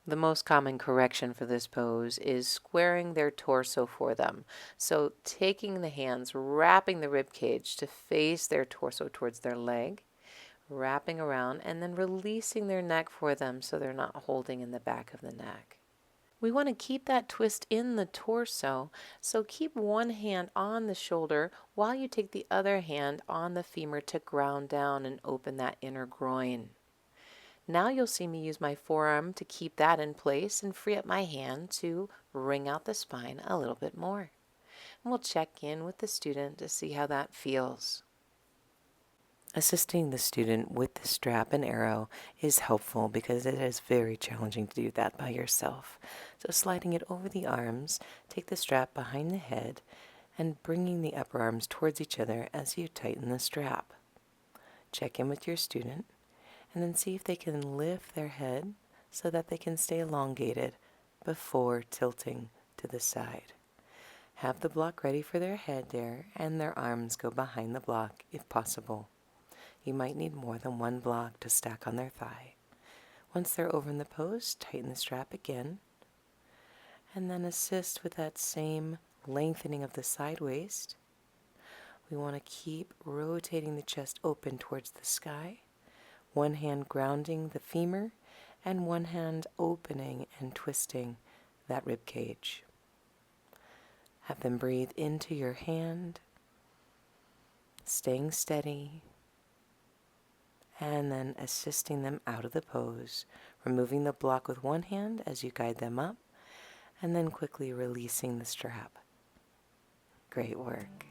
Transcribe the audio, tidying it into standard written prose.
The most common correction for this pose is squaring their torso for them. So taking the hands, wrapping the rib cage to face their torso towards their leg, wrapping around, and then releasing their neck for them so they're not holding in the back of the neck. We want to keep that twist in the torso, so keep one hand on the shoulder while you take the other hand on the femur to ground down and open that inner groin. Now you'll see me use my forearm to keep that in place and free up my hand to wring out the spine a little bit more. And we'll check in with the student to see how that feels. Assisting the student with the strap and arrow is helpful because it is very challenging to do that by yourself. So sliding it over the arms, take the strap behind the head and bringing the upper arms towards each other as you tighten the strap. Check in with your student and then see if they can lift their head so that they can stay elongated before tilting to the side. Have the block ready for their head there and their arms go behind the block if possible. You might need more than one block to stack on their thigh. Once they're over in the pose, tighten the strap again, and then assist with that same lengthening of the side waist. We want to keep rotating the chest open towards the sky, one hand grounding the femur, and one hand opening and twisting that rib cage. Have them breathe into your hand, staying steady, and then assisting them out of the pose, removing the block with one hand as you guide them up, and then quickly releasing the strap. Great work.